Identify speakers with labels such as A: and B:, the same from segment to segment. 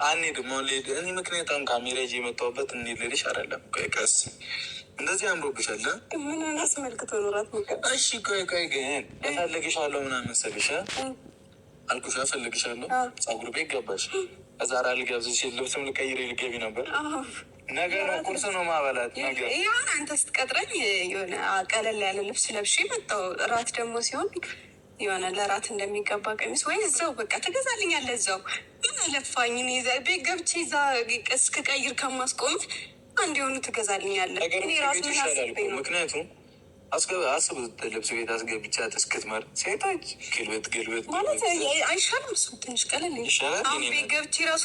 A: አንሄድም። እኔ ምክንያቱም ካሜራ ይዤ የመጣሁበት እንሂድ ልልሽ አይደለም። ቆይ ቀስ እንደዚህ አምሮብሻል።
B: ምን አስመልክቶ ኖራት?
A: እሺ ቆይ ግን እፈልግሻለሁ ምናምን መሰልሽ አልኩሽ። እፈልግሻለሁ ፀጉር ቤት ገባሽ። እዛ ራ ልገብዝሽ ልብስም ልቀይር ልገቢ ነበር። ነገር ነው ቁርስ ነው ማበላት ነገር
B: ይሁን። አንተ ስትቀጥረኝ የሆነ ቀለል ያለ ልብስ ለብሼ መጣሁ። እራት ደግሞ ሲሆን የሆነ ለራት እንደሚገባ ቀሚስ ወይ እዛው በቃ ትገዛልኛለህ። እዛው ምን አለፋኝ እኔ ቤት ገብቼ እዛ እስክቀይር ከማስቆምት አንድ የሆኑ ትገዛልኛለህ። እኔ ራሱ
A: ምክንያቱም አስብ ልብስ ቤት አስገብቻት እስክትመር ሴቶች ግልበት
B: ማለት አይሻልም? እሱ ትንሽ ቀለል ይሻላል። አሁን ቤት ገብቼ ራሱ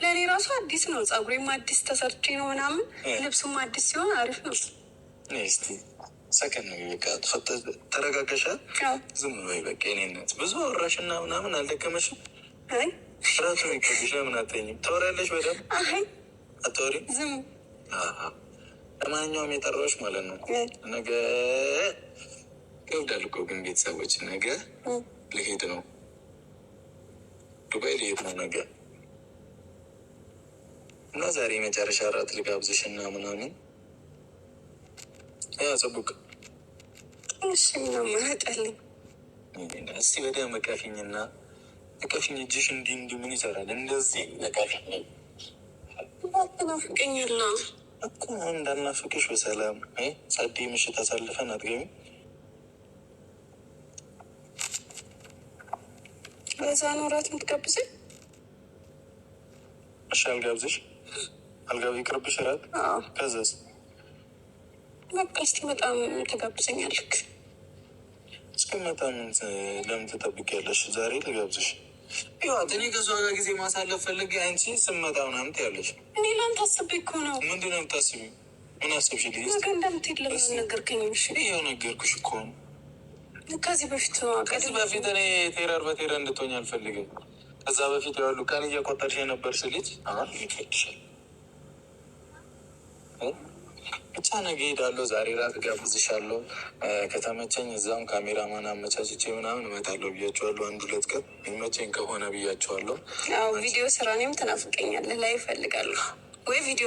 B: ለእኔ ራሱ አዲስ ነው። ፀጉሬም አዲስ ተሰርቼ ነው ምናምን፣ ልብሱም አዲስ ሲሆን አሪፍ ነው።
A: እስኪ ሰከን ነው በቃ ተረጋገሻል። ዝም በይ በቃ። የእኔነት ብዙ አወራሽና ምናምን አልደከመሽም? ራሱ ይከብሽ ምን አትተኝም? ታወሪያለሽ በደምብ አታወሪም?
B: ዝም
A: ለማንኛውም የጠራሁሽ ማለት ነው ነገ ይወዳል እኮ ግን ቤተሰቦች ነገ ልሄድ ነው፣ ዱባይ ልሄድ ነው ነገ እና ዛሬ መጨረሻ እራት ልጋብዝሽ እና ምናምን ጽቡቅ
B: መጠልኝ
A: እስቲ በደምብ እቀፊኝና እቀፊኝ። እጅሽ እንዲህ ምን ይሰራል? እንደዚህ እቀፊኝ
B: ናፍቀኛል
A: እኮ እንዳናፍቅሽ በሰላም ጸዴ ምሽት አሳልፈን አትገቢ።
B: በዛ ነው እራት የምትጋብዘኝ?
A: እሺ አልጋብዝሽ፣ አልጋብ ይቅርብሽ እራት። ከዛስ
B: በቃ እስኪ በጣም ተጋብዘኛለክ።
A: እስክመጣ ለምን ትጠብቂያለሽ? ዛሬ ልጋብዝሽ። ይኸውት እኔ ከእሷ ጋር ጊዜ ማሳለፍ ፈልጌ አንቺ ስመጣ ምናምን ትያለሽ።
B: እኔ ለአንተ አስቤ እኮ ነው።
A: ምንድን ነው የምታስቢው? ምን አሰብሽ?
B: ነገ እንደምትሄድ ለምን ነገርከኝ?
A: ይኸው ነገርኩሽ እኮ ነው።
B: ከዚህ በፊት ነው
A: ከዚህ በፊት እኔ ቴረር በቴረር እንድትሆኝ አልፈልግም። ከዛ በፊት ያሉ ቀን እየቆጠርሽ የነበርሽ ልጅ አሁን ይፈትሻል። ብቻ ነገ ሄዳለሁ። ዛሬ ራት ጋብዝሻለሁ። ከተመቸኝ እዛም ካሜራማን አመቻችቼ ምናምን እመጣለሁ ብያቸዋለሁ። 1-2 ቀን የሚመቸኝ ከሆነ ብያቸዋለሁ።
B: ቪዲዮ ስራ እኔም ትናፍቀኛለህ ላይ እፈልጋለሁ ወይ ቪዲዮ